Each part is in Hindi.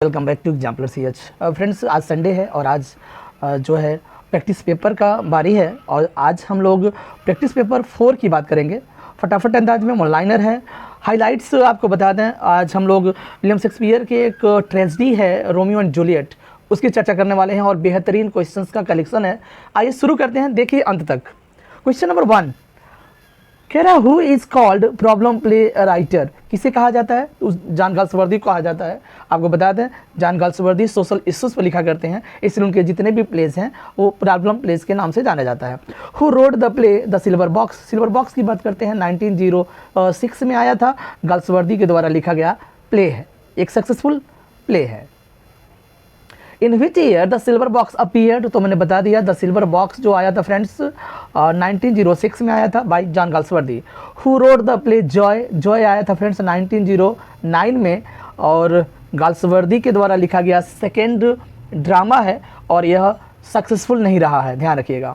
Welcome back to exemplar CH। Friends, आज संडे है और आज जो है प्रैक्टिस पेपर का बारी है और आज हम लोग प्रैक्टिस पेपर 4 की बात करेंगे। फटाफट अंदाज में वन-लाइनर है। हाइलाइट्स आपको बता दें, आज हम लोग विलियम शेक्सपियर के एक ट्रेजेडी है रोमियो एंड जूलियट, उसकी चर्चा करने वाले हैं और बेहतरीन क्वेश्चंस का कलेक्शन है। आइए शुरू करते हैं, देखिए अंत तक। क्वेश्चन नंबर 1 कह रहा who is called problem play writer, किसे कहा जाता है? उस जॉन गाल्सवर्दी को कहा जाता है। आपको बता दें, जॉन गाल्सवर्दी सोशल इश्यूज़ पर लिखा करते हैं, इसलिए उनके जितने भी प्लेस हैं वो प्रॉब्लम प्लेस के नाम से जाना जाता है। Who wrote the play the silver box, silver box की बात करते हैं, 1906 में आया था, गाल्सवर्दी के द्वारा लिखा गया प्ले है, एक सक्सेसफुल प्ले है। In which year the silver box appeared, तो मैंने बता दिया द सिल्वर बॉक्स जो आया था फ्रेंड्स 1906 में आया था bye John Galsworthy. Who wrote the play Joy, Joy आया था फ्रेंड्स 1909 में और गाल्सवर्दी के द्वारा लिखा गया सेकेंड ड्रामा है और यह सक्सेसफुल नहीं रहा है, ध्यान रखिएगा।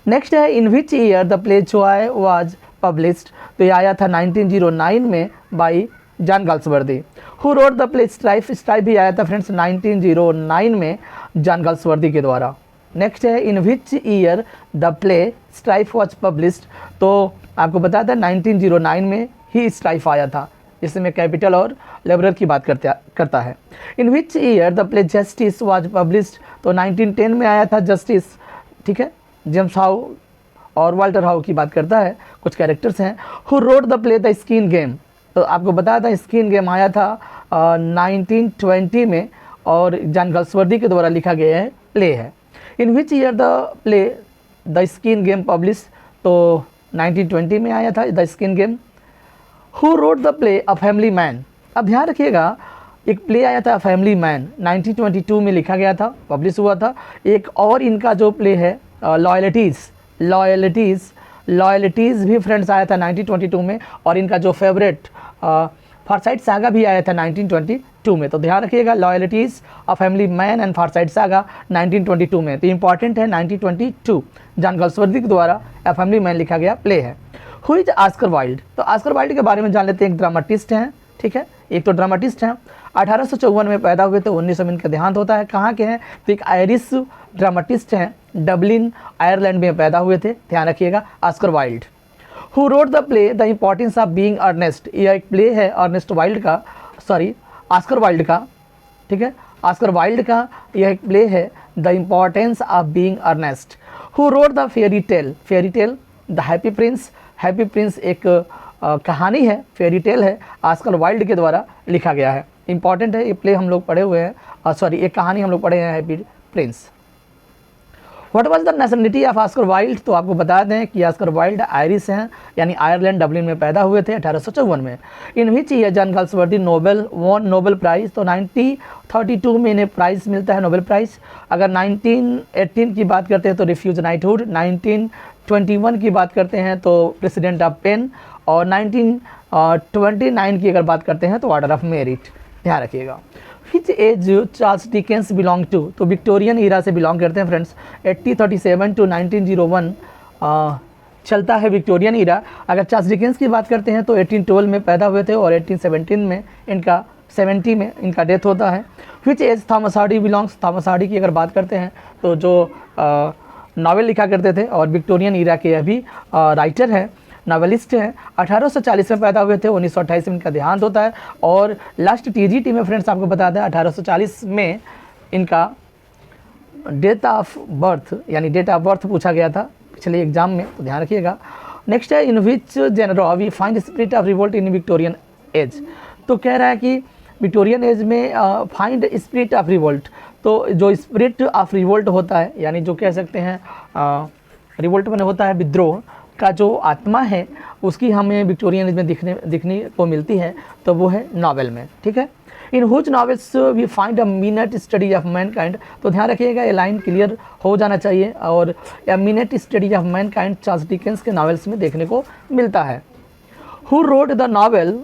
नेक्स्ट है in which year the play Joy was published, तो यह आया था 1909 में by John Galsworthy. Who wrote the play Strife, Strife भी आया था फ्रेंड्स 1909 में जॉन गाल्सवर्दी के द्वारा। नेक्स्ट है in which year the play Strife was published, तो आपको बता दें 1909 में ही स्ट्राइफ आया था, जिसमें कैपिटल और लेबरर की बात करता है। In which year the play Justice was published, तो 1910 में आया था जस्टिस, ठीक है, जेम्स हाउ और वाल्टर हाउ की बात करता है, कुछ कैरेक्टर्स हैं। Who wrote the play the Skin Game, तो आपको बताया था स्किन गेम आया था 1920 में और जॉन गाल्सवर्दी के द्वारा लिखा गया है प्ले है। In which year the play the Skin Game publish, तो 1920 में आया था the Skin Game. Who wrote the play a Family Man, अब ध्यान रखिएगा एक प्ले आया था फैमिली मैन 1922 में लिखा गया था, पब्लिश हुआ था। एक और इनका जो प्ले है लॉयल्टीज़ भी फ्रेंड्स आया था 1922 में और इनका जो फेवरेट फारसाइट सागा भी आया था 1922 में। तो ध्यान रखिएगा Loyalties a Family Man and Forsyte Saga 1922 में, तो इंपॉर्टेंट है 1922 जॉन गाल्सवर्दी के द्वारा अ फैमिली मैन लिखा गया प्ले है। हु इज ऑस्कर वाइल्ड, तो ऑस्कर वाइल्ड के बारे में जान लेते हैं। एक ड्रामाटिस्ट हैं, ठीक है, एक तो ड्रामाटिस्ट हैं, 1854 में पैदा हुए थे, 1900 में इनका देहांत होता है। कहाँ के हैं? तो एक आयरिश ड्रामाटिस्ट हैं, डबलिन आयरलैंड में पैदा हुए थे, ध्यान रखिएगा Oscar Wilde. Who wrote the play the importance of being Earnest, यह एक प्ले है अर्नेस्ट वाइल्ड का, सॉरी ऑस्कर वाइल्ड का, ठीक है, ऑस्कर वाइल्ड का यह एक प्ले है the importance of being Earnest. Who wrote the fairy tale the happy prince एक कहानी है, फेयरी टेल है, ऑस्कर वाइल्ड के द्वारा लिखा गया है, इंपॉर्टेंट है ये प्ले, हम लोग पढ़े हुए हैं, सॉरी एक कहानी हम लोग पढ़े हैं happy Prince. What was the nationality of Oscar Wilde, तो आपको बता दें कि ऑस्कर वाइल्ड आयरिश हैं, यानी आयरलैंड डबलिन में पैदा हुए थे 1854 में। In which year John Galsworthy Nobel prize, तो 1932 में इन्हें प्राइज़ मिलता है, नोबेल प्राइज़। अगर 1918 की बात करते हैं तो रिफ्यूज नाइटहुड, 1921 की बात करते हैं तो प्रेसिडेंट ऑफ पेन और 1929 की अगर बात करते हैं तो ऑर्डर ऑफ मेरिट, ध्यान रखिएगा। Which age Charles Dickens belong to, तो विक्टोरियन ईरा से बिलोंग करते हैं फ्रेंड्स, 1837 टू 1901 चलता है विक्टोरियन ईरा। अगर चार्ल्स डिकेंस की बात करते हैं तो 1812 में पैदा हुए थे और 1817 में इनका 70 में इनका डेथ होता है। Which age Thomas Hardy belongs, Thomas Hardy की अगर बात करते हैं तो जो नावल लिखा करते थे और विक्टोरियन ईरा के अभी राइटर हैं, नावलिस्ट हैं, 1840 में पैदा हुए थे, 1928 में इनका देहांत होता है। और लास्ट TGT में फ्रेंड्स आपको बता दें 1840 में इनका डेट ऑफ बर्थ पूछा गया था पिछले एग्जाम में, तो ध्यान रखिएगा। नेक्स्ट है in which genre we find spirit of revolt in Victorian age, तो कह रहा है कि विक्टोरियन एज में फाइंड स्पिरिट ऑफ रिवोल्ट, तो जो स्पिरिट ऑफ रिवोल्ट होता है, यानी जो कह सकते हैं रिवोल्ट में होता है विद्रोह का जो आत्मा है, उसकी हमें विक्टोरियन एज में दिखने को मिलती है, तो वो है नॉवेल में, ठीक है। In whose novels we find a minute study of mankind, तो ध्यान रखिएगा ये लाइन क्लियर हो जाना चाहिए और a minute study of mankind Charles Dickens के नॉवेल्स में देखने को मिलता है। Who wrote the novel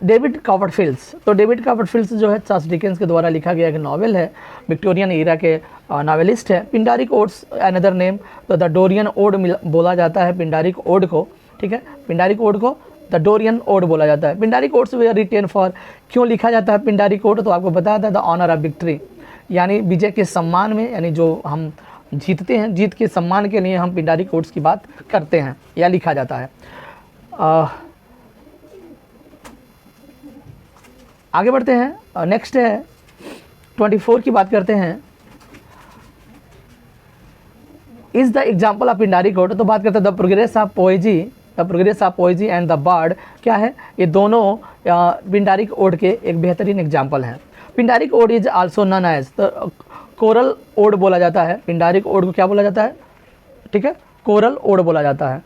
David Copperfields, तो डेविड कॉपरफील्ड्स जो है चार्ल्स डिकेंस के द्वारा लिखा गया एक नॉवेल है, विक्टोरियन ईरा के नॉवेलिस्ट है। पिंडारिक ओड्स अनदर नेम, तो द डोरियन ओड बोला जाता है पिंडारिक ओड को, ठीक है, पिंडारिक ओड को द डोरियन ओड बोला जाता है। Pindaric odes were written for, क्यों लिखा जाता है पिंडारी कोड, तो आपको बताया था द ऑनर ऑफ विक्ट्री, यानी विजय के सम्मान में, यानी जो हम जीतते हैं, जीत के सम्मान के लिए हम पिंडारी कोड्स की बात करते हैं या लिखा जाता है। आगे बढ़ते हैं, नेक्स्ट है 24 की बात करते हैं। Is the example of Pindari code, तो बात करते हैं the progress of पोएजी, the progress of पोएजी and the bird, क्या है, ये दोनों पिंडारिक ओड के एक बेहतरीन एग्जाम्पल हैं। Pindaric ode is also known as, तो कोरल ओड बोला जाता है, पिंडारिक ओड को क्या बोला जाता है, ठीक है, कोरल ओड बोला जाता है।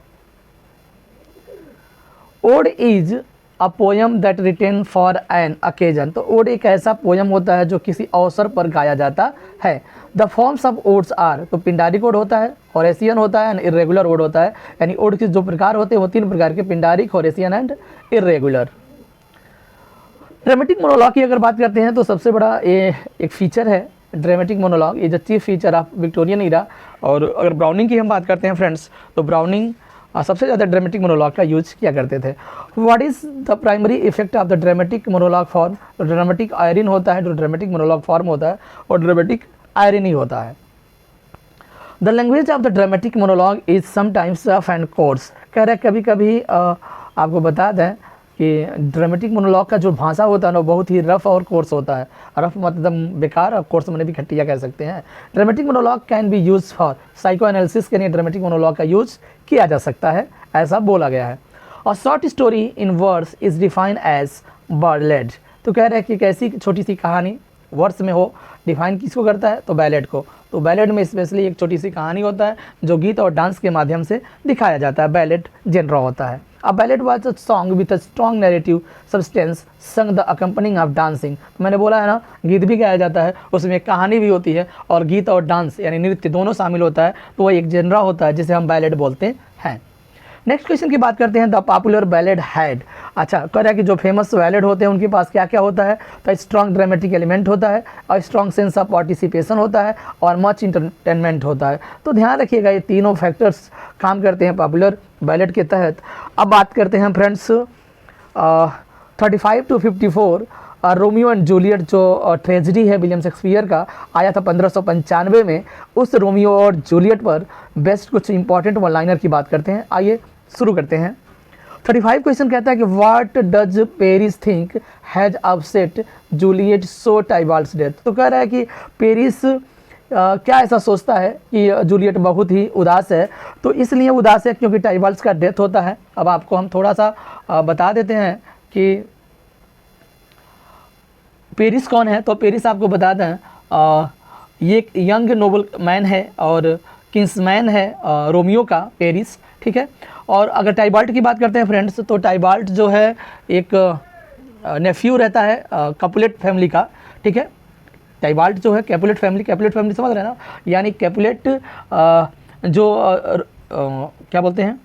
Ode is a poem that written for an occasion, तो ओड एक ऐसा पोयम होता है जो किसी अवसर पर गाया जाता है। The forms of odes are, तो पिंडारिक ओड होता है, होरेसियन होता है एंड इरेगुलर ओड होता है, यानी ओड के जो प्रकार होते हैं वो 3 प्रकार के, Pindaric, Horatian and irregular. Dramatic monologue की अगर बात करते हैं तो सबसे बड़ा ये एक फीचर है ड्रामेटिक मोनोलॉग, ये जो chief feature of Victorian era. और अगर ब्राउनिंग की हम बात करते हैं फ्रेंड्स, तो ब्राउनिंग सबसे ज़्यादा ड्रामेटिक मोनोलॉग का यूज किया करते थे। What is the primary effect of the dramatic monologue form, तो ड्रामेटिक आयरन होता है जो ड्रामेटिक मोनोलॉग फॉर्म होता है, और ड्रामेटिक आयरन ही होता है। The language of the dramatic monologue is sometimes rough and course, कह रहे कभी कभी आपको बता दें कि ड्रामेटिक मोनोलॉग का जो भाषा होता है ना बहुत ही रफ और कोर्स होता है। रफ मतलब बेकार, और कोर्स मैंने भी खट्टिया कह सकते हैं। Dramatic monologue can be use for psycho analysis के लिए ड्रामेटिक मोनोलॉग का यूज किया जा सकता है, ऐसा बोला गया है। और short story in words is defined as ballad, तो कह रहे हैं कि कैसी छोटी सी कहानी वर्ड्स में हो, डिफाइन किसको करता है, तो बैलेड को। तो बैलेड में स्पेशली एक छोटी सी कहानी होता है जो गीत और डांस के माध्यम से दिखाया जाता है, बैलेड जेनरा होता है। A ballad was a song with a strong narrative substance sung the accompanying of dancing, तो मैंने बोला है ना, गीत भी गाया जाता है, उसमें कहानी भी होती है और गीत और डांस यानी नृत्य दोनों शामिल होता है, तो वो एक जेनरा होता है जिसे हम बैलेड बोलते हैं। नेक्स्ट क्वेश्चन की बात करते हैं, द पॉपुलर बैलेड हैड, अच्छा कह रहा है कि जो फेमस बैलेड होते हैं उनके पास क्या क्या होता है, तो स्ट्रॉन्ग ड्रामेटिक एलिमेंट होता है, और स्ट्रॉन्ग सेंस ऑफ पार्टिसिपेशन होता है, और मच इंटरटेनमेंट होता है। तो ध्यान रखिएगा ये तीनों फैक्टर्स काम करते हैं पॉपुलर बैलेड के तहत। अब बात करते हैं friends 35 to 54 Romeo and Juliet जो ट्रेजेडी है विलियम शेक्सपियर का, आया था 1595 में। उस रोमियो और जूलियट पर बेस्ट कुछ इंपॉर्टेंट वन लाइनर की बात करते हैं, आइए शुरू करते हैं। 35 क्वेश्चन कहता है कि what does Paris think has upset Juliet so Tybalt's death, तो कह रहा है कि पेरिस क्या ऐसा सोचता है कि जूलियट बहुत ही उदास है, तो इसलिए उदास है क्योंकि टाइबाल्ड्स का डेथ होता है। अब आपको हम थोड़ा सा बता देते हैं कि पेरिस कौन है, तो पेरिस आपको बता दें ये एक यंग नोबल मैन है और किंग्समैन है रोमियो का, पेरिस, ठीक है। और अगर टाइबाल्ट की बात करते हैं फ्रेंड्स, तो टाइबाल्ट जो है एक नेफ्यू रहता है कैपुलेट फैमिली का, ठीक है। टाइबाल्ट जो है कैपुलेट फैमिली समझ रहे हैं ना, यानी कैपुलेट क्या बोलते हैं,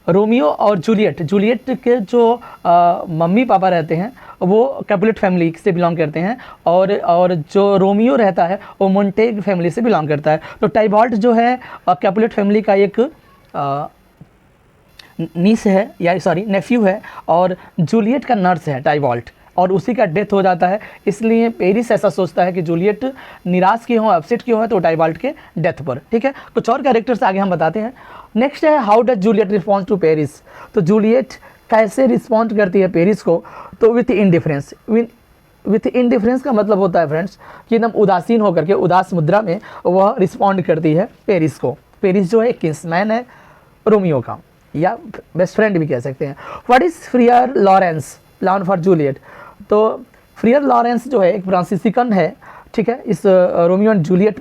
रोमियो और जूलियट के जो मम्मी पापा रहते हैं वो कैपुलेट फैमिली से बिलोंग करते हैं, और जो रोमियो रहता है वो मोंटेग फैमिली से बिलोंग करता है। तो टाइबाल्ट जो है कैपुलेट फैमिली का एक नीस है, या सॉरी नेफ्यू है, और जूलियट का नर्स है टाइबाल्ट, और उसी का डेथ हो जाता है। इसलिए पेरिस ऐसा सोचता है कि जूलियट निराश क्यों हो, अपसेट क्यों है, तो टाइबाल्ट के डेथ पर, ठीक है। कुछ और कैरेक्टर्स आगे हम बताते हैं। नेक्स्ट है how does Juliet respond to Paris, तो जूलियट कैसे रिस्पॉन्ड करती है पेरिस को, तो विथ इंडिफरेंस। विथ इंडिफरेंस का मतलब होता है फ्रेंड्स कि एकदम उदासीन होकर के, उदास मुद्रा में वह रिस्पॉन्ड करती है पेरिस को। पेरिस जो है किंग्समैन है रोमियो का, या बेस्ट फ्रेंड भी कह सकते हैं। What is Friar Laurence plan for Juliet, तो फ्रियर लॉरेंस जो है एक फ्रांसीसिकन है, ठीक है, इस रोमियो एंड जूलियट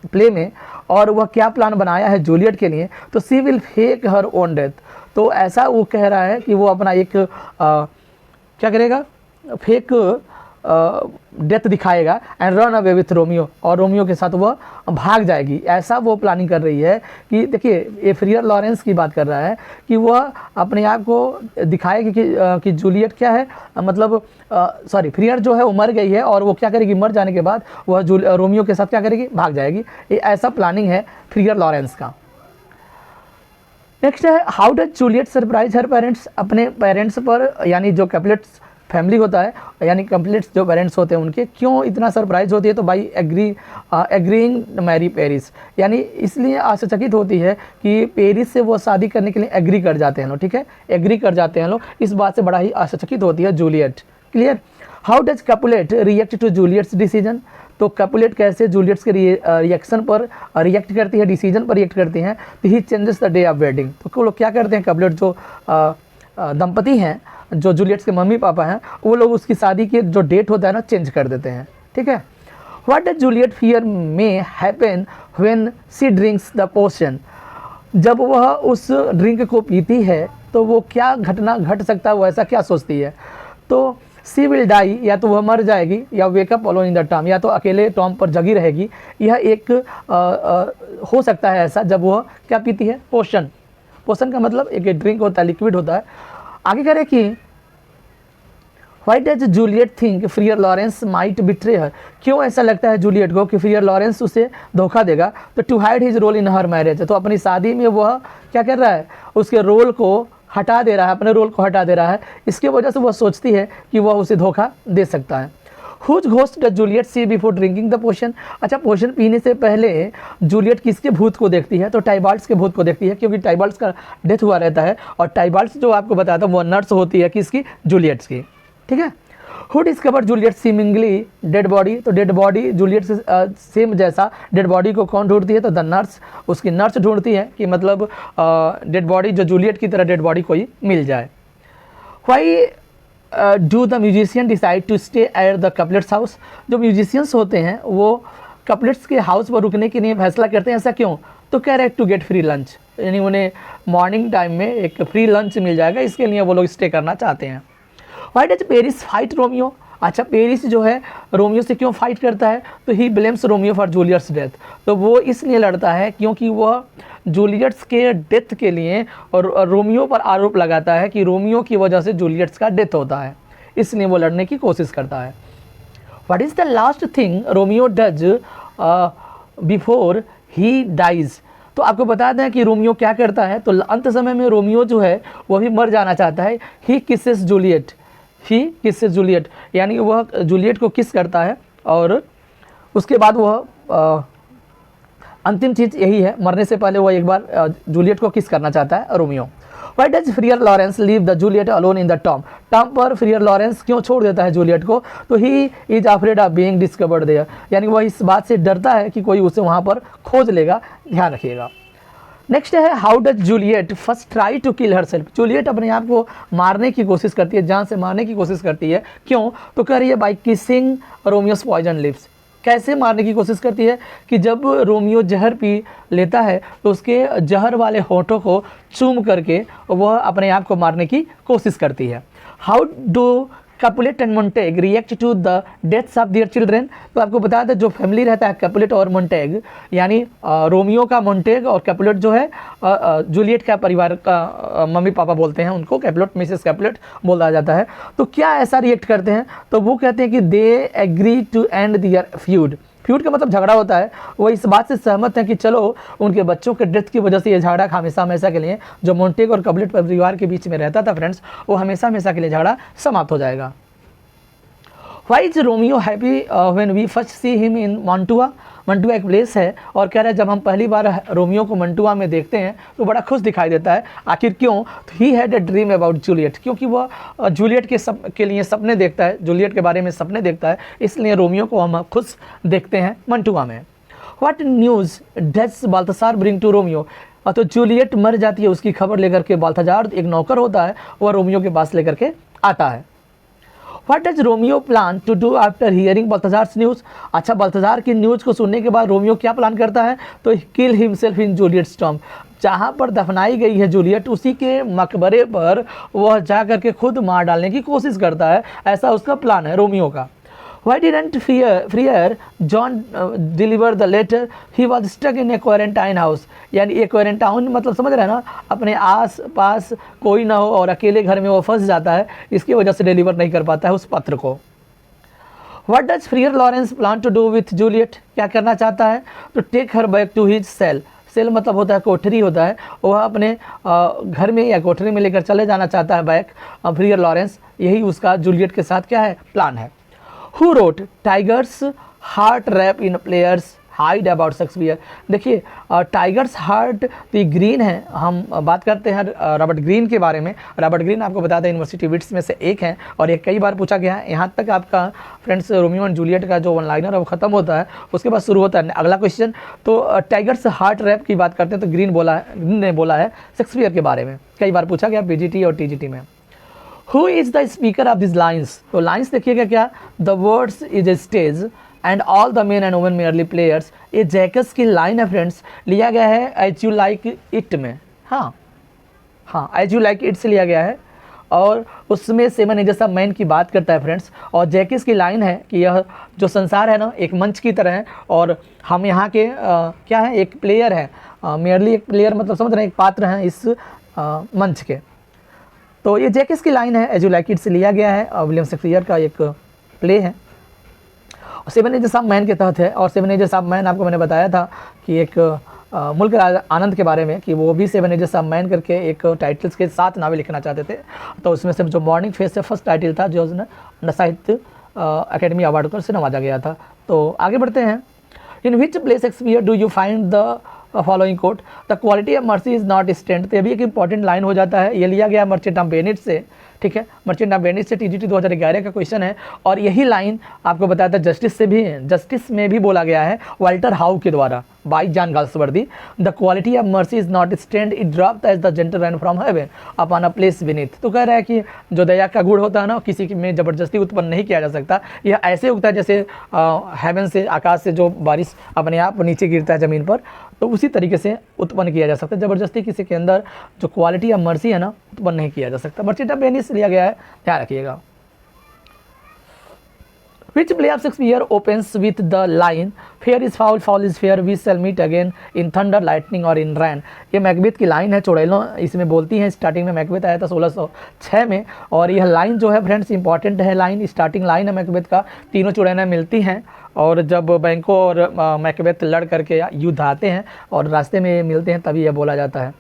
प्ले में, और वह क्या प्लान बनाया है जूलियट के लिए, तो she will fake her own death, तो ऐसा वो कह रहा है कि वो अपना एक क्या करेगा, फेक डेथ दिखाएगा and run away with Romeo, और रोमियो के साथ वह भाग जाएगी, ऐसा वो प्लानिंग कर रही है। कि देखिए ये फ्रियर लॉरेंस की बात कर रहा है कि वह अपने आप को दिखाएगी कि जूलियट क्या है, मतलब सॉरी फ्रियर जो है वो मर गई है, और वो क्या करेगी, मर जाने के बाद वह रोमियो के साथ क्या करेगी, भाग जाएगी। ये ऐसा प्लानिंग है फ्रियर लॉरेंस का। नेक्स्ट है how does Juliet surprise her parents, अपने पेरेंट्स पर यानी जो कैपुलेट्स फैमिली होता है यानी कैपुलेट्स जो पेरेंट्स होते हैं उनके क्यों इतना सरप्राइज होती है, तो भाई एग्रीइंग मैरी पेरिस, यानी इसलिए आश्चर्यचकित होती है कि पेरिस से वो शादी करने के लिए एग्री कर जाते हैं लोग, ठीक है, एग्री कर जाते हैं लोग, इस बात से बड़ा ही आश्चर्यचकित होती है Juliet. Clear. How does Capulet react to Juliet's decision, तो कैपुलेट कैसे जूलियट्स के रिएक्शन पर रिएक्ट करती है, डिसीजन पर रिएक्ट करती हैं, तो he changes the day of wedding, तो लोग क्या करते हैं कैपुलेट जो दंपति हैं जो जूलियट्स के मम्मी पापा हैं वो लोग उसकी शादी की जो डेट होता है ना चेंज कर देते हैं, ठीक है। What does Juliet fear may happen when she drinks the potion, जब वह उस ड्रिंक को पीती है तो वो क्या घटना घट सकता है, वो ऐसा क्या सोचती है, तो सी विल डाई, या तो वह मर जाएगी, या wake up alone in the Tom, या तो अकेले टॉम पर जगी रहेगी, यह एक हो सकता है ऐसा जब वह क्या पीती है, पोशन। पोशन का मतलब एक ड्रिंक होता है, लिक्विड होता है। आगे करें कि why does Juliet think Friar Laurence might betray her, क्यों ऐसा लगता है जूलियट को कि फ्रियर लॉरेंस उसे धोखा देगा, तो to hide his role in her marriage, तो अपनी शादी में वह क्या कर रहा है, उसके रोल को हटा दे रहा है, अपने रोल को हटा दे रहा है, इसके वजह से वह सोचती है कि वह उसे धोखा दे सकता है। Whose ghost does Juliet see before drinking the potion, अच्छा पोशन पीने से पहले जूलियट किसके भूत को देखती है, तो टाइबाल्ड्स के भूत को देखती है, क्योंकि टाइबाल्ड्स का डेथ हुआ रहता है, और टाइबाल्ड्स जो आपको बताता हूँ वो नर्स होती है किसकी, जूलियट्स की, ठीक है। Who discover Juliet seemingly dead body, तो डेड बॉडी जूलियट से सेम जैसा डेड बॉडी को कौन ढूंढती है, तो द नर्स, उसकी नर्स ढूंढती है कि मतलब डेड बॉडी जो जूलियट की तरह डेड बॉडी कोई मिल जाए। Why do the musicians decide to stay at the Capulets house, जो म्यूजिशियंस होते हैं वो कैपुलेट्स के हाउस पर रुकने के लिए फैसला करते हैं, ऐसा क्यों, तो कह रहे टू गेट फ्री लंच, यानी उन्हें मॉर्निंग टाइम में एक फ्री लंच मिल जाएगा, इसके लिए वो लोग स्टे करना चाहते हैं। Why does Paris fight Romeo, अच्छा पेरिस जो है रोमियो से क्यों फाइट करता है, तो ही ब्लेम्स रोमियो फॉर जूलियट्स डेथ, तो वो इसलिए लड़ता है क्योंकि वह जूलियट्स के डेथ के लिए और रोमियो पर आरोप लगाता है कि रोमियो की वजह से जूलियट्स का डेथ होता है, इसलिए वो लड़ने की कोशिश करता है। What is the last thing Romeo does before he dies, तो आपको बता दें कि रोमियो क्या करता है, तो अंत समय में रोमियो जो है वह भी मर जाना चाहता है। ही किसेस जूलियट, ही किसेस जूलियट, यानी वह जूलियट को किस करता है, और उसके बाद वह अंतिम चीज़ यही है, मरने से पहले वह एक बार जूलियट को किस करना चाहता है Romeo. Why does Friar Laurence leave the Juliet alone in the tomb, tomb पर फ्रियर लॉरेंस क्यों छोड़ देता है जूलियट को, तो he is afraid of being discovered there, यानी वह इस बात से डरता है कि कोई उसे वहाँ पर खोज लेगा, ध्यान रखिएगा। नेक्स्ट है how does Juliet first try to kill herself, Juliet अपने आप को मारने की कोशिश करती है, जान से मारने की कोशिश करती है, क्यों, तो कह रही है बाई किसिंग रोमियोस पॉइजन लिप्स, कैसे मारने की कोशिश करती है कि जब रोमियो जहर पी लेता है तो उसके जहर वाले होठों को चूम करके वह अपने आप को मारने की कोशिश करती है। How do Capulet and Montague react to the deaths of their children, तो आपको बता दें जो फैमिली रहता है कैपुलेट और मोंटेग, यानी रोमियो का मोंटेग और कैपुलेट जो है जूलियट का परिवार का मम्मी पापा बोलते हैं उनको, कैपुलेट मिसेस कैपुलेट बोला जाता है, तो क्या ऐसा रिएक्ट करते हैं, तो वो कहते हैं कि they agree to end their feud, feud का मतलब झगड़ा होता है, वो इस बात से सहमत हैं कि चलो उनके बच्चों के डेथ की वजह से ये झगड़ा हमेशा हमेशा के लिए जो मोंटेग और कैपुलेट परिवार के बीच में रहता था फ्रेंड्स, वो हमेशा हमेशा के लिए झगड़ा समाप्त हो जाएगा। Why is Romeo happy when we first see him in Mantua, Mantua एक प्लेस है और कह रहा है जब हम पहली बार रोमियो को मंटुआ में देखते हैं तो बड़ा खुश दिखाई देता है, आखिर क्यों, तो he had a dream about Juliet, क्योंकि वह जूलियट के लिए सपने देखता है, जूलियट के बारे में सपने देखता है, इसलिए रोमियो को हम खुश देखते हैं मंटुआ में। What news does Balthasar bring to Romeo, तो जूलियट मर जाती है उसकी खबर लेकर के बाल्थाजार एक नौकर होता है वह रोमियो के पास लेकर के आता है। What does Romeo plan to do after hearing Balthazar's news? अच्छा बाल्थाजार की न्यूज़ को सुनने के बाद रोमियो क्या प्लान करता है, तो किल हिमसेल्फ इन जूलियट्स टॉम, जहाँ पर दफनाई गई है जूलियट उसी के मकबरे पर वह जा करके खुद मार डालने की कोशिश करता है, ऐसा उसका प्लान है रोमियो का। Why didn't Friar John deliver the letter? He was stuck in a quarantine house, यानी एक क्वारंटाइन मतलब समझ रहे हैं ना, अपने आस पास कोई ना हो और अकेले घर में वो फंस जाता है, इसकी वजह से डिलीवर नहीं कर पाता है उस पत्र को। What does Friar Lawrence plan to do with Juliet? क्या करना चाहता है, तो take her back to his cell, cell मतलब होता है कोठरी होता है, वह अपने घर में या कोठरी में लेकर चले जाना चाहता है बैक फ्रियर लॉरेंस, यही उसका जूलियट के साथ क्या है प्लान है। Who wrote tiger's heart wrap in player's hide about Shakespeare. देखिए टाइगर्स हार्ट तो ग्रीन है, हम बात करते हैं रॉबर्ट ग्रीन के बारे में। रॉबर्ट ग्रीन आपको बताते हैं यूनिवर्सिटी विट्स में से एक है और ये कई बार पूछा गया है। यहाँ तक आपका फ्रेंड्स रोमियो एंड जूलियट का जो वन लाइनर है वो खत्म होता है, उसके बाद शुरू होता है अगला क्वेश्चन। तो टाइगर्स हार्ट रैप की बात करते हैं तो ग्रीन ने बोला है शेक्सपियर के बारे में, कई बार पूछा गया पीजीटी और टीजीटी में। Who is the speaker of this lines. तो लाइन्स देखिएगा क्या, the words is a stage and all the main and women merely players. ये जैकस की लाइन है फ्रेंड्स, लिया गया है एज यू लाइक इट में। हाँ एज यू लाइक इट से लिया गया है और उसमें 7 एजेस ऑफ मैन की बात करता है फ्रेंड्स। और जैकस की लाइन है कि यह जो संसार है ना एक मंच की तरह है और हम यहाँ के क्या है एक प्लेयर है, मेयरली एक प्लेयर मतलब समझ रहे हैं एक पात्र हैं इस मंच के। तो ये जैकस की लाइन है, एज यू लाइक इट से लिया गया है, विलियम शेक्सपियर का एक प्ले है। 7 एजेस ऑफ मैन के तहत है और 7 एजेस ऑफ मैन आपको मैंने बताया था कि एक मुल्क आनंद के बारे में कि वो भी 7 एजेस ऑफ मैन करके एक टाइटल्स के 7 नावें लिखना चाहते थे। तो उसमें से जो मॉर्निंग फेस से फर्स्ट टाइटल था जो उसने साहित्य अकेडमी अवार्ड से नवाजा गया था। तो आगे बढ़ते हैं। In which play Shakespeare do you find the following quote, the quality of mercy is not strength. तो ये भी एक इंपॉर्टेंट लाइन हो जाता है, ये लिया गया मर्चेंट ऑफ वेनिस से, ठीक है, मर्चेंट ऑफ वेनिस से टीजीटी 2011 का क्वेश्चन है। और यही लाइन आपको बताया था जस्टिस से भी है, जस्टिस में भी बोला गया है वाल्टर हाउ के द्वारा by John Galsworthy. The quality of mercy is not strength it dropped as the gentle rain from heaven upon a place beneath. तो कह रहा है कि जो दया का गुण होता है ना किसी में ज़बरदस्ती उत्पन्न नहीं किया जा सकता, यह ऐसे उगता है जैसे हेवन से आकाश से जो बारिश अपने आप नीचे गिरता है ज़मीन पर, तो उसी तरीके से उत्पन्न किया जा सकता है। ज़बरदस्ती किसी के अंदर जो क्वालिटी ऑफ मर्सी है ना उत्पन्न नहीं किया जा सकता। मर्चेंट ऑफ वेनिस लिया गया है, ध्यान रखिएगा। Which play of Shakespeare opens with the line "Fair is foul, foul is fair, we shall meet again in thunder, lightning or in rain"। ये मैकबेथ की लाइन है, चुड़ैलों इसमें बोलती हैं। स्टार्टिंग में मैकबेथ आया था 1606 में और यह लाइन जो है फ्रेंड्स इंपॉर्टेंट है लाइन, स्टार्टिंग लाइन है मैकबेथ का। तीनों चुड़ैलें मिलती हैं और जब बैंको और मैकबेथ लड़ करके युद्ध आते हैं और रास्ते में मिलते हैं तभी यह बोला जाता है।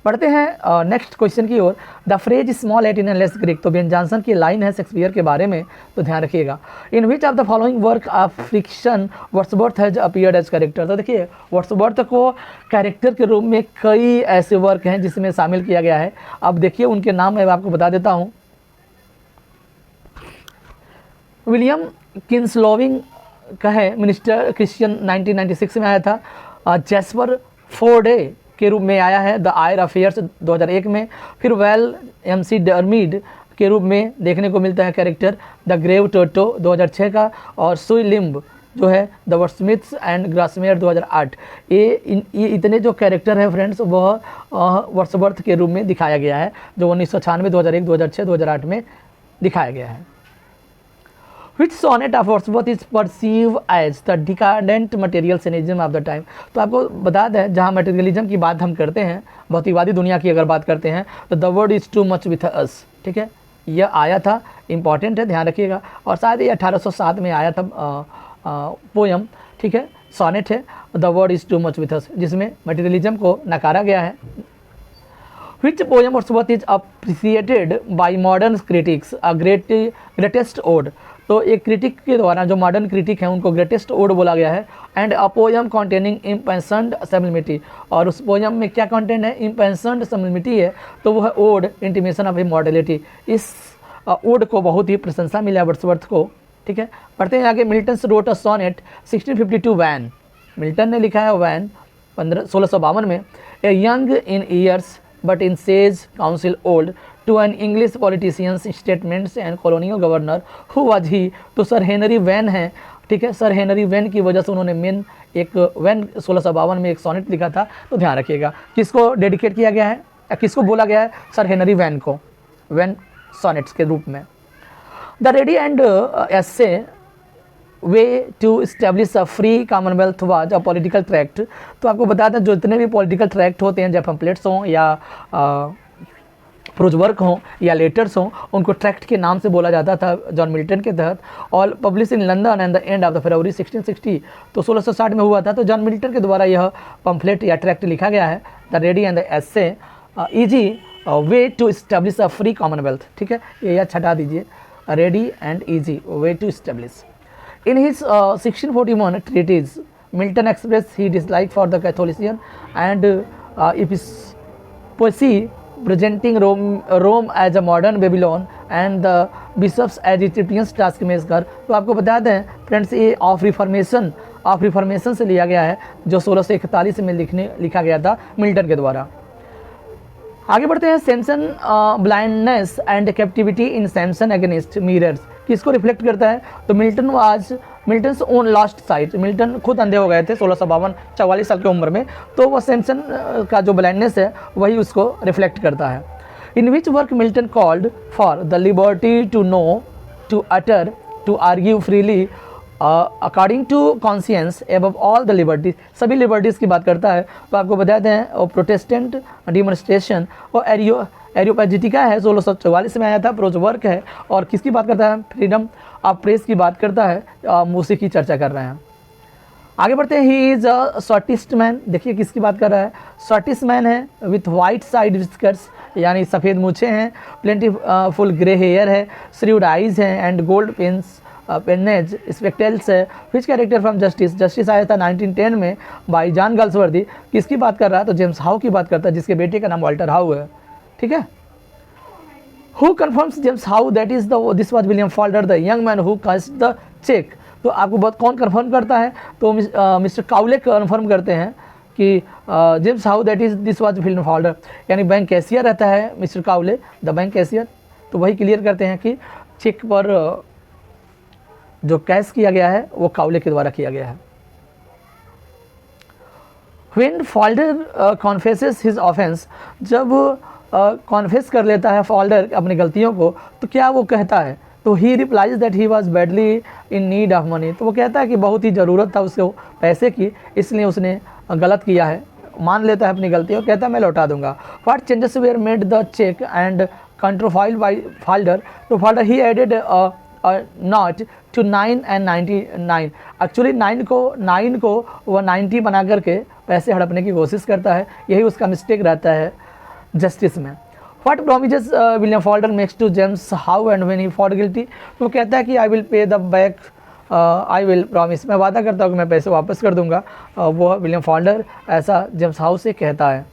बढ़ते हैं नेक्स्ट क्वेश्चन की ओर। The phrase small at in less Greek. तो बेन जॉनसन की लाइन है शेक्सपियर के बारे में, तो ध्यान रखिएगा। In which of the following work of fiction Wordsworth has appeared as character. तो देखिए वर्ड्सवर्थ को कैरेक्टर के रूप में कई ऐसे वर्क हैं जिसमें शामिल किया गया है। अब देखिए उनके नाम मैं आपको बता देता हूँ। विलियम किंसलोविंग का है मिनिस्टर क्रिश्चियन 1996 में आया था। जैस्पर फोर्डे के रूप में आया है द आयर अफेयर्स 2001 में। फिर वेल MC डर्मीड के रूप में देखने को मिलता है कैरेक्टर द ग्रेव टोटो 2006 का। और सुई लिम्ब जो है द वर्ड्समिथ्स एंड ग्रासमेयर 2008। ये इतने जो कैरेक्टर है फ्रेंड्स वह वर्ड्सवर्थ के रूप में दिखाया गया है जो 1996, 2001, 2006, 2008 में दिखाया गया है। Which sonnet of Wordsworth is perceived as the decadent materialism of the time। तो आपको बता दें जहाँ मटेरियलिज्म की बात हम करते हैं, भौतिकवादी दुनिया की अगर बात करते हैं तो the word is too much with us, ठीक है, यह आया था, इंपॉर्टेंट है, ध्यान रखिएगा। और शायद ये 1807 में आया था पोयम, ठीक है, सोनेट है the word is too much with us, जिसमें मटेरियलिज्म को नकारा गया है। Which poem Wordsworth is appreciated by modern critics a greatest ode। तो एक क्रिटिक के द्वारा जो मॉडर्न क्रिटिक हैं उनको ग्रेटेस्ट ओड बोला गया है। And a poem containing impassioned sublimity. और उस पोयम में क्या कंटेंट है, इम्पेंसन्ड सबलिमिटी है, तो वो है ओड इंटीमेशन ऑफ इमॉर्टलिटी। इस ओड को बहुत ही प्रशंसा मिला वर्ड्सवर्थ को, ठीक है। पढ़ते हैं आगे। Milton wrote a sonnet 1652 Vane. Milton ने लिखा है वैन 1652 में। A young in years but in sage counsel old to an English politician's statements and colonial governor who was he। तो सर हेनरी वैन है, ठीक है, सर हेनरी वैन की वजह से उन्होंने मेन एक वैन 1652 में एक सोनेट लिखा था, तो ध्यान रखिएगा। किसको डेडिकेट किया गया है या किसको बोला गया है, सर हेनरी वैन को, वैन सोनेट्स के रूप में। The ready and easy way to establish a free commonwealth was a political tract. तो आपको बता दें जो जितने भी पॉलिटिकल ट्रैक्ट होते हैं, जब पम्पलेट्स हों या प्रोज वर्क हों या लेटर्स हों, उनको ट्रैक्ट के नाम से बोला जाता था जॉन मिल्टन के तहत। और publish in London and the end of the फरवरी 1660, तो 1660 में हुआ था। तो जॉन मिल्टन के द्वारा यह पम्फलेट या ट्रैक्ट लिखा गया है, the ready and the easy easy way to establish a free commonwealth. ठीक है, ये अच्छा हटा दीजिए, ready and easy way to establish. In his 1641 treatise, Milton expressed his dislike for the Catholicism and episcopacy, presenting Rome as a modern Babylon and the bishops as Egyptian taskmaster। तो आपको बता दें फ्रेंड्स, ये ऑफ रिफॉर्मेशन से लिया गया है, जो 1641 में लिखा गया था मिल्टन के द्वारा। आगे बढ़ते हैं, Samson blindness and captivity in Samson against mirrors, किसको रिफ्लेक्ट करता है? तो Milton's own last site, Milton खुद अंधे हो गए थे 1652 44 साल की उम्र में, तो वह सैमसन का जो ब्लाइंडनेस है वही उसको रिफ्लेक्ट करता है। In which work Milton called for the liberty to know, to utter, to argue freely according to conscience above all the liberties, सभी लिबर्टीज़ की बात करता है। तो आपको बता दें, और प्रोटेस्टेंट डिमॉन्स्ट्रेशन और एरियोपैजिटिका है, 1644 में आया था। प्रोज वर्क है, और किसकी बात करता है? फ्रीडम ऑफ प्रेस की बात करता है। उसी की चर्चा कर रहे हैं। आगे बढ़ते हैं, ही इज़ अ शॉर्टिस्ट मैन, देखिए किसकी बात कर रहा है? शॉर्टिस्ट मैन है, विथ वाइट साइड विस्कर्स, यानी सफ़ेद मूछें हैं, प्लेंटी फुल ग्रे हेयर है, श्रीवुड आइज हैं एंड गोल्ड पेनेज स्पेक्टेल्स है। विच कैरेक्टर फ्रॉम जस्टिस आया था 1910 में बाई जॉन गल्सवर्दी, किसकी बात कर रहा है? तो जेम्स हाउ की बात करता है, जिसके बेटे का नाम वॉल्टर हाउ है। ठीक है, who confirms James How that is this was William Falder the young man who cast the cheque. तो आपको बहुत कौन कन्फर्म करता है? तो मिस्टर काउले कन्फर्म करते हैं कि James How that is this was William Falder, यानी बैंक कैशियर रहता है mister Cowley, the bank cashier. तो वही क्लियर करते हैं कि चेक पर जो कैश किया गया है वो काउले के द्वारा किया गया है। When फॉल्डर कॉन्फेसेस हिज ऑफेंस, जब कॉन्फेस कर लेता है फॉल्डर अपनी गलतियों को, तो क्या वो कहता है? तो ही replies that he was badly in need of money, तो वो कहता है कि बहुत ही ज़रूरत था उसको पैसे की, इसलिए उसने गलत किया है। मान लेता है अपनी गलती और कहता है मैं लौटा दूंगा। What changes were made the cheque and counterfoil by Falder, तो Falder he added nought to 9 and 99, actually 9 को वह 90 बना करके पैसे हड़पने की कोशिश करता है, यही उसका मिस्टेक रहता है जस्टिस में। What promises William Falder makes to James How and when he found guilty, तो कहता है कि I will pay the back, I will promise, मैं वादा करता हूँ कि मैं पैसे वापस कर दूंगा। वो विलियम फॉल्डर ऐसा जेम्स हाउ से कहता है।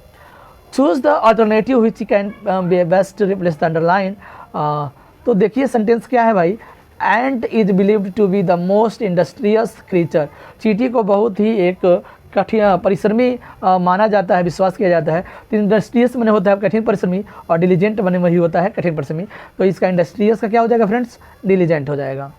Choose the alternative which can be best replace the underline, तो देखिए सेंटेंस क्या है भाई? Ant is believed to be the most industrious creature, चींटी को बहुत ही एक कठिन परिश्रमी माना जाता है, विश्वास किया जाता है। तो इंडस्ट्रियस मैंने होता है कठिन परिश्रमी, और डिलीजेंट बने वही होता है कठिन परिश्रमी। तो इसका इंडस्ट्रियस का क्या हो जाएगा फ्रेंड्स? डिलीजेंट हो जाएगा।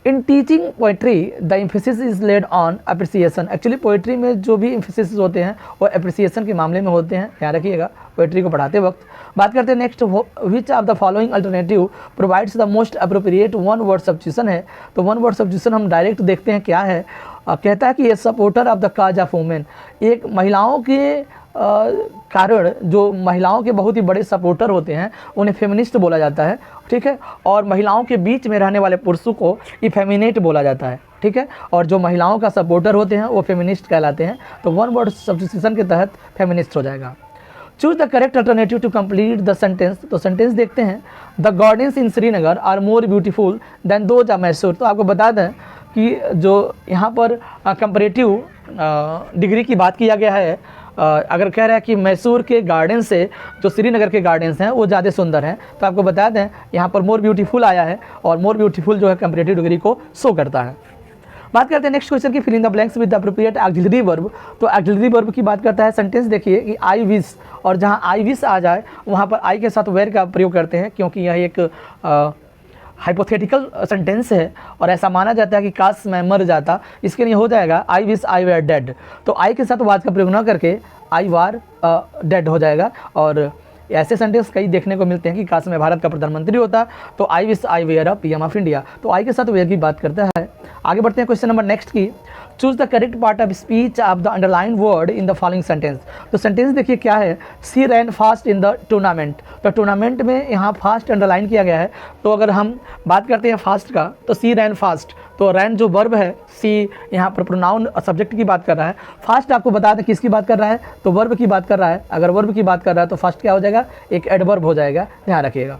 In teaching poetry the emphasis is laid on appreciation, actually poetry में जो भी एम्फेसिस होते हैं वो अप्रिसिएशन के मामले में होते हैं, ध्यान रखिएगा पोइट्री को पढ़ाते वक्त। बात करते हैं next, which of the following alternative provides the most appropriate one word substitution है। तो वन वर्ड सब्स्टिट्यूशन हम डायरेक्ट देखते हैं क्या है। कहता है कि ये supporter of the cause of women, एक महिलाओं के कारण, जो महिलाओं के बहुत ही बड़े सपोर्टर होते हैं उन्हें फेमिनिस्ट बोला जाता है। ठीक है, और महिलाओं के बीच में रहने वाले पुरुषों को इफेमिनेट बोला जाता है। ठीक है, और जो महिलाओं का सपोर्टर होते हैं वो फेमिनिस्ट कहलाते हैं। तो वन वर्ड सब्स्टिट्यूशन के तहत फेमिनिस्ट हो जाएगा। Choose the correct alternative to complete the sentence, तो सेंटेंस देखते हैं। The gardens in Srinagar are more beautiful than those of Mysore, तो आपको बता दें कि जो यहाँ पर कंपैरेटिव डिग्री की बात किया गया है, अगर कह रहा है कि मैसूर के गार्डन से जो श्रीनगर के गार्डन्स हैं वो ज़्यादा सुंदर हैं, तो आपको बता दें यहाँ पर मोर ब्यूटीफुल आया है, और मोर ब्यूटीफुल जो है कंपैरेटिव डिग्री को शो करता है। बात करते हैं नेक्स्ट क्वेश्चन की, fill in the blanks with the appropriate auxiliary verb. तो ऑक्सिलरी वर्ब की बात करता है। सेंटेंस देखिए कि आई विश, और जहाँ आई विश आ जाए वहाँ पर आई के साथ वेयर का प्रयोग करते हैं, क्योंकि यह एक हाइपोथेटिकल सेंटेंस है और ऐसा माना जाता है कि काश मैं मर जाता, इसके लिए हो जाएगा I wish I were dead. तो आई के साथ वाज का प्रयोग न करके आई वार डेड हो जाएगा। और ऐसे सेंटेंस कई देखने को मिलते हैं कि काश मैं भारत का प्रधानमंत्री होता, तो I wish I were a PM of India. तो आई के साथ वेयर की बात करता है। आगे बढ़ते हैं क्वेश्चन नंबर नेक्स्ट की। Choose the correct part of speech of the underline word in the following sentence. तो सेंटेंस देखिए क्या है, सी रैन फास्ट इन द टूर्नामेंट। तो टूर्नामेंट में यहाँ फास्ट अंडरलाइन किया गया है। तो अगर हम बात करते हैं फास्ट का, तो सी रैन फास्ट, तो रैन जो वर्ब है, सी यहाँ पर प्रोनाउन सब्जेक्ट की बात कर रहा है। फास्ट आपको बता दें किसकी बात कर रहा है, तो वर्ब की बात कर रहा है। अगर वर्ब की बात कर रहा है तो फास्ट क्या हो जाएगा, एक एडवर्ब हो जाएगा, ध्यान रखिएगा।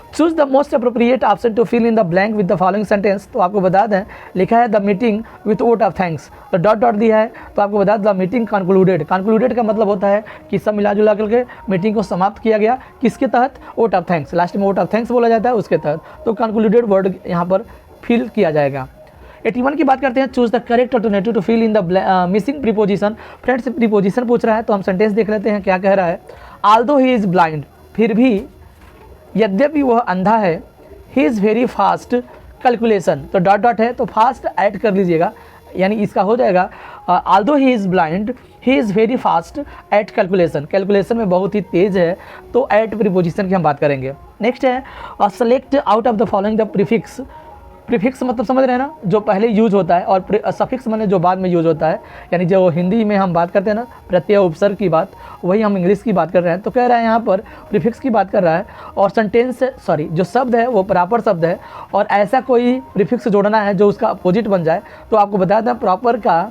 Choose the most appropriate option to fill in the blank with the following sentence. तो आपको बता दें लिखा है the meeting with vote of thanks, तो डॉट डॉट दिया है, तो आपको बता दें द मीटिंग कंक्लूडेड। कंक्लूडेड का मतलब होता है कि सब मिला जुला करके मीटिंग को समाप्त किया गया, किसके तहत, वोट ऑफ थैंक्स, लास्ट में वोट ऑफ थैंक्स बोला जाता है उसके तहत, तो कंक्लूडेड वर्ड यहाँ पर फिल किया जाएगा। 81 की बात करते हैं, choose the correct alternative to fill in the missing preposition. Friends preposition पूछ रहा है, तो हम सेंटेंस देख लेते हैं क्या कह रहा है। आल्दो ही इज़ ब्लाइंड, फिर भी, यद्यपि वह अंधा है, he is very fast calculation, तो डॉट डॉट है तो फास्ट ऐड कर लीजिएगा, यानी इसका हो जाएगा Aldous he is blind he is very fast at calculation, calculation में बहुत ही तेज़ है, तो एट प्रीपोजिशन की हम बात करेंगे। नेक्स्ट है select out of the following the prefix. Prefix मतलब समझ रहे हैं ना, जो पहले यूज होता है, और सफिक्स माने जो बाद में यूज होता है, यानी जो हिंदी में हम बात करते हैं ना प्रत्यय उपसर्ग की बात, वही हम इंग्लिश की बात कर रहे हैं। तो कह रहा है यहाँ पर प्रीफिक्स की बात कर रहा है, और सेंटेंस सॉरी जो शब्द है वो प्रॉपर शब्द है, और ऐसा कोई प्रीफिक्स जोड़ना है जो उसका अपोजिट बन जाए। तो आपको बता दें प्रॉपर का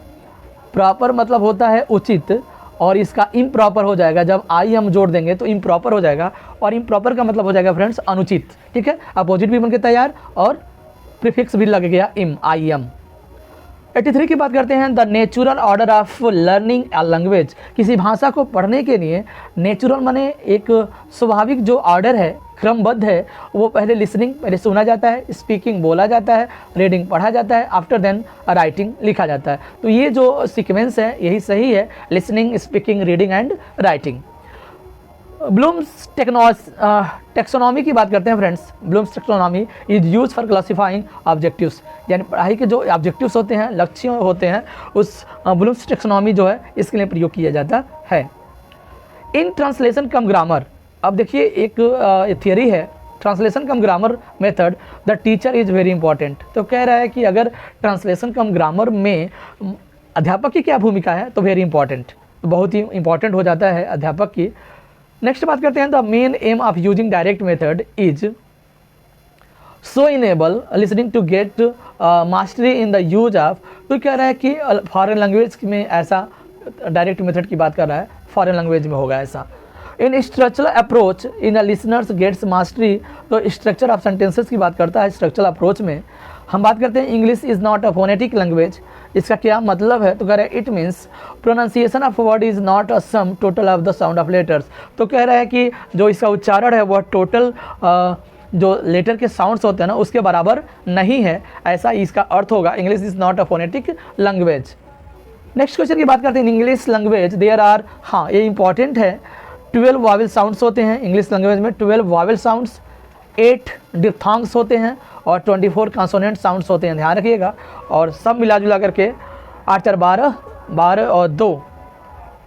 प्रॉपर मतलब होता है उचित, और इसका इम्प्रॉपर हो जाएगा जब आई हम जोड़ देंगे तो इम्प्रॉपर हो जाएगा, और इम्प्रॉपर का मतलब हो जाएगा फ्रेंड्स अनुचित, ठीक है। अपोजिट भी बन के तैयार और प्रीफिक्स भी लग गया इम, आई एम। 83 की बात करते हैं, the natural order of learning a language. किसी भाषा को पढ़ने के लिए नेचुरल माने एक स्वाभाविक जो ऑर्डर है, क्रमबद्ध है, वो पहले लिसनिंग पहले सुना जाता है, स्पीकिंग बोला जाता है, रीडिंग पढ़ा जाता है, आफ्टर देन राइटिंग लिखा जाता है। तो ये जो सीक्वेंस है यही सही है, listening, speaking, reading and writing. Blooms taxonomy की बात करते हैं friends. Blooms taxonomy is use for classifying objectives, यानी पढ़ाई के जो ऑब्जेक्टिव्स होते हैं, लक्ष्य होते हैं, उस ब्लूम्स टेक्सोनॉमी जो है इसके लिए प्रयोग किया जाता है। इन ट्रांसलेशन कम ग्रामर, अब देखिए एक थियरी है translation come grammar method, the teacher is very important. तो कह रहा है कि अगर ट्रांसलेशन कम ग्रामर में अध्यापक की क्या भूमिका है, तो वेरी इंपॉर्टेंट, बहुत ही इंपॉर्टेंट हो जाता है अध्यापक की। नेक्स्ट बात करते हैं, the main aim of using direct method is so enable listening to get mastery in the use of. तो कह रहा है कि फॉरेन लैंग्वेज में ऐसा डायरेक्ट मेथड की बात कर रहा है, फॉरेन लैंग्वेज में होगा ऐसा। In structural approach in the listeners gets mastery, तो स्ट्रक्चर ऑफ सेंटेंसेस की बात करता है स्ट्रक्चरल अप्रोच में। हम बात करते हैं English is not a phonetic language, इसका क्या मतलब है, तो कह रहे हैं it means pronunciation of word is not a sum total of the sound of letters. तो कह रहा है कि जो इसका उच्चारण है वह टोटल जो लेटर के साउंड्स होते हैं ना उसके बराबर नहीं है, ऐसा इसका अर्थ होगा। English is not a phonetic language. Next question की बात करते हैं, in English language there are, हाँ ये इंपॉर्टेंट है, 12 वावल साउंड्स होते हैं इंग्लिश लैंग्वेज में, 12 वावल साउंड्स, 8 डिप्थॉन्ग्स होते हैं और 24 कॉन्सोनेंट साउंड्स होते हैं, ध्यान रखिएगा। और सब मिला जुला करके 8 4 12, 12 और 2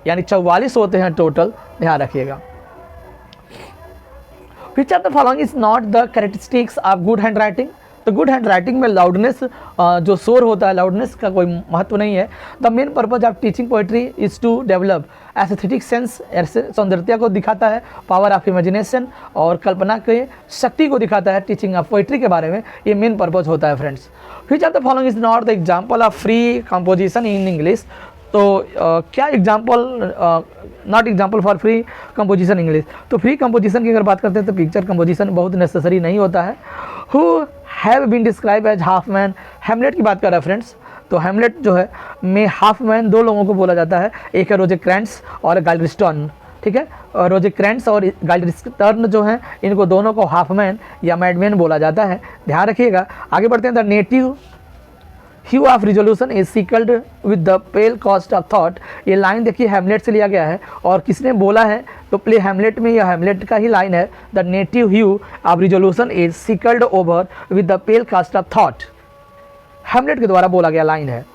यानी 44 होते हैं टोटल, ध्यान रखिएगा। विच of the following is not the characteristics of good hand writing. तो गुड हैंड राइटिंग में लाउडनेस जो शोर होता है, लाउडनेस का कोई महत्व नहीं है। The main purpose of teaching poetry is to develop aesthetic sense, सौंदर्यता को दिखाता है, पावर ऑफ इमेजिनेशन और कल्पना के शक्ति को दिखाता है टीचिंग ऑफ पोइट्री के बारे में, ये मेन पर्पज होता है friends. Which of the following is not the example of free composition in English. तो क्या example not example for free composition English. तो फ्री कंपोजिशन की अगर बात करते हैं तो पिक्चर कंपोजिशन बहुत नेसेसरी नहीं होता है। Who have been describe as half man, Hamlet की बात कर रहा है फ्रेंड्स। तो हेमलेट जो है में हाफ मैन 2 लोगों को बोला जाता है, एक है रोजेक्रेंट्स और गाइल्डस्टर्न, ठीक है। और रोजेक्रेंट्स और गाइल्डस्टर्न जो हैं इनको दोनों को हाफ मैन या मैडमैन बोला जाता है, ध्यान रखिएगा। आगे बढ़ते हैं, the native hue of resolution is sicklied with the pale cast of thought. ये लाइन देखिए हेमलेट से लिया गया है, और किसने बोला है, तो प्ले हेमलेट में यह हेमलेट का ही लाइन है, the native hue of resolution is sicklied over with the pale cast of thought, Hamlet के द्वारा बोला गया लाइन है।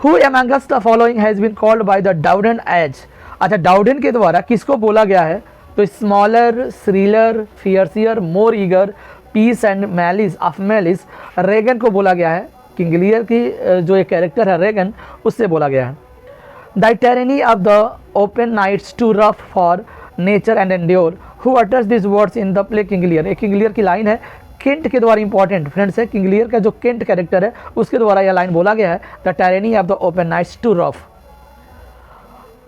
Who amongst the following has been called by the Dowden as. अच्छा, डाउडेन के द्वारा किसको बोला गया है, तो smaller, shriller, fiercer, more eager, piece and malice of malice, Regan को बोला गया है किंग लियर की जो एक कैरेक्टर है रेगन, उससे बोला गया है। The tyranny of the open nights too rough for nature and endure, who utters this words in the play King Lear. एक किंग लियर की लाइन है, केंट के द्वारा इंपॉर्टेंट फ्रेंड्स है, किंग लियर का जो केंट कैरेक्टर है उसके द्वारा यह लाइन बोला गया है, the tyranny of the open nights too rough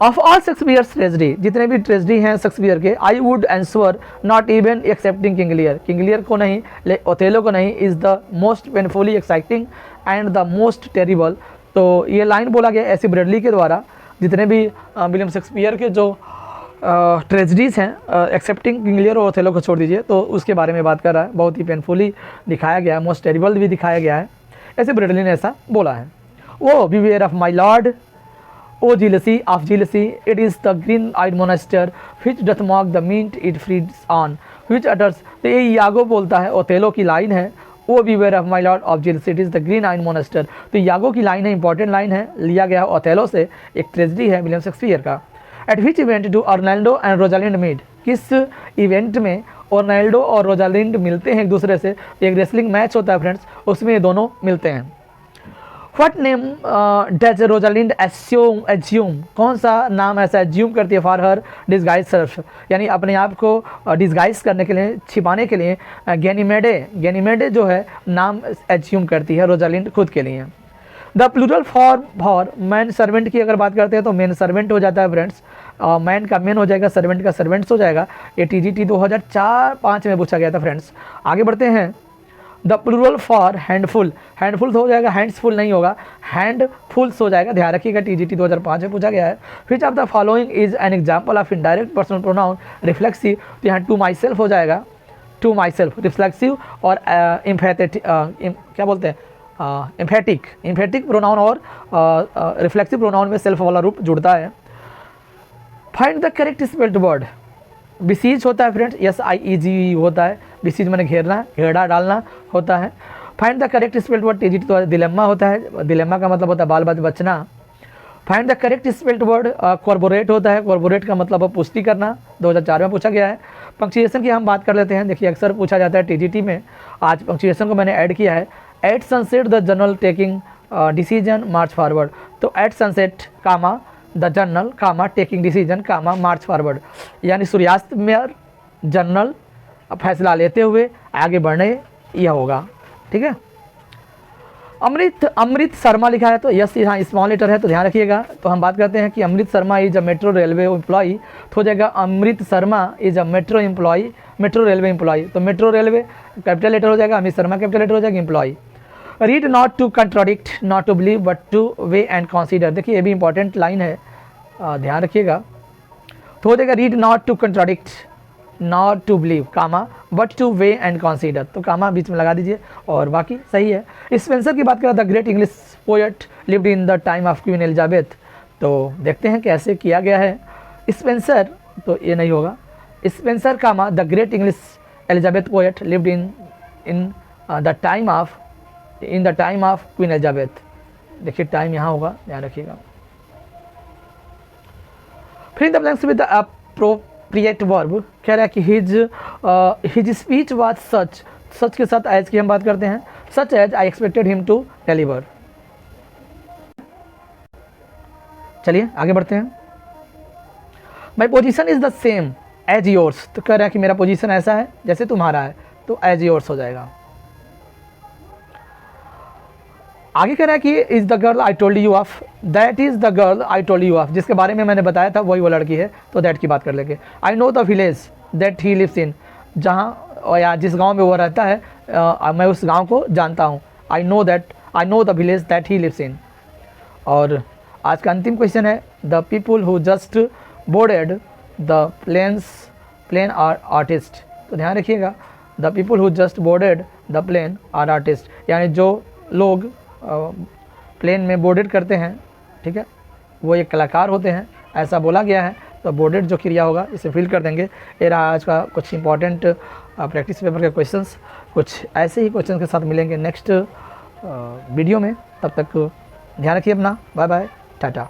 of all Shakespeare's tragedy, जितने भी ट्रेजेडी हैं शेक्सपियर के, I would answer not even excepting King Lear, King Lear को नहीं, ओथेलो को नहीं, is the most painfully exciting and the most terrible. तो ये लाइन बोला गया एसी ब्रेडली के द्वारा, जितने भी विलियम शेक्सपियर के जो ट्रेजेडीज़ हैं, एक्सेप्टिंग किंग लियर और ओथेलो को छोड़ दीजिए, तो उसके बारे में बात कर रहा है। बहुत ही पेनफुली दिखाया गया है, मोस्ट टेरिबल भी दिखाया गया है, एसी ब्रेडली ने ऐसा बोला है। O beware of my lord, O jealousy of jealousy, it is the green-eyed monster which doth mock the mint it feeds on, which utters। तो ये यागो बोलता है, ओथेलो की लाइन है, O beware of my lord of jealousy, it is the green-eyed monster। तो यागो की लाइन है, इंपॉर्टेंट लाइन है, लिया गया ओथेलो से, एक ट्रेजेडी है विलियम शेक्सपियर का। At which event do Orlando and Rosalind meet, किस इवेंट में अर्नाल्डो और रोजालिंड मिलते हैं एक दूसरे से। एक रेसलिंग मैच होता है फ्रेंड्स, उसमें ये दोनों मिलते हैं। What name does Rosalind assume, कौन सा नाम ऐसा एज्यूम करती है फॉर हर डिस्गाइज सेल्फ, यानी अपने आप को डिस्गाइज करने के लिए, छिपाने के लिए गैनीमेडे जो है नाम एज्यूम करती है रोजालिंड खुद के लिए। The plural for man servant की अगर बात करते हैं तो मैन सर्वेंट हो जाता है फ्रेंड्स, मैन का मैन हो जाएगा, सर्वेंट का सर्वेंट्स हो जाएगा। ये TGT 2004-5 में पूछा गया था फ्रेंड्स। आगे बढ़ते हैं। The plural for handful, handful हो जाएगा, हैंड्सफुल नहीं होगा, हैंडफुल्स हो जाएगा, ध्यान रखिएगा, TGT 2005 में पूछा गया है। विच of the following is an example of indirect personal pronoun reflexive, तो यहाँ टू माई सेल्फ हो जाएगा, टू माई सेल्फ रिफ्लेक्सिव, और क्या बोलते हैं, इम्फेटिक प्रोनाउन और रिफ्लेक्सिव प्रोनाउन में सेल्फ वाला रूप जुड़ता है। Find the correct spelled word, besiege होता है फ्रेंड्स, SIEG होता है, बिसीज मैंने घेरना, घेरा डालना होता है। Find the correct spelled word TGT तो दिलेम्मा होता है, दिलेम्मा का मतलब होता है बाल बात बचना। Find the correct spelled word corporate होता है, कॉर्पोरेट का मतलब पुष्टि करना, 2004 में पूछा गया है। पंक्चुएशन की हम बात कर लेते हैं, देखिए अक्सर पूछा जाता है TGT में, आज पंक्चुएशन को मैंने ऐड किया है। At sunset the general taking decision march forward, तो at sunset comma the general comma taking decision comma march forward, यानी सूर्यास्त में जनरल फैसला लेते हुए आगे बढ़ने, यह होगा, ठीक है। अमृत शर्मा लिखा है, तो यस यहाँ स्मॉल लेटर है, तो ध्यान रखिएगा। तो हम बात करते हैं कि Amrit Sharma is a metro railway employee, तो हो जाएगा Amrit Sharma is a metro railway employee, तो मेट्रो रेलवे कैपिटल लेटर हो जाएगा, अमृत शर्मा कैपिटल लेटर हो जाएगा, employee. Read not to contradict, not to believe but to weigh and consider, देखिए ये भी इंपॉर्टेंट लाइन है, ध्यान रखिएगा। तो हो जाएगा read not to contradict, not to believe comma but to weigh and consider, तो कामा बीच में लगा दीजिए और बाकी सही है। स्पेंसर की बात करें, the great English poet lived in the time of Queen Elizabeth, तो देखते हैं कैसे किया गया है। स्पेंसर तो ये नहीं होगा, Spenser comma the great English Elizabeth poet lived in the time of Queen Elizabeth, देखिए टाइम यहाँ होगा, ध्यान रखिएगा। फिर the blanks with the appropriate verb, कह रहा है कि हिज स्पीच वाज सच के साथ एज की हम बात करते हैं, such as I expected him to deliver. चलिए आगे बढ़ते हैं। My position is the same as yours, तो कह रहा है कि मेरा पोजीशन ऐसा है जैसे तुम्हारा है, तो एज योर्स हो जाएगा। आगे कह रहा है कि is the girl I told you of, that is the girl I told you of, जिसके बारे में मैंने बताया था वही वो लड़की है, तो दैट की बात कर लेंगे। I know the village that he lives in, जहाँ या जिस गांव में वो रहता है, मैं उस गांव को जानता हूँ। I know the village that he lives in. और आज का अंतिम क्वेश्चन है, the people who just boarded the plane are artist, तो ध्यान रखिएगा, the people who just boarded the plane are artist, यानी जो लोग प्लेन में बोर्डेड करते हैं, ठीक है, वो एक कलाकार होते हैं, ऐसा बोला गया है। तो बोर्डेड जो क्रिया होगा इसे फिल कर देंगे। ये रहा आज का कुछ इंपॉर्टेंट प्रैक्टिस पेपर के क्वेश्चंस, कुछ ऐसे ही क्वेश्चन के साथ मिलेंगे नेक्स्ट वीडियो में। तब तक ध्यान रखिए अपना, बाय बाय, टाटा।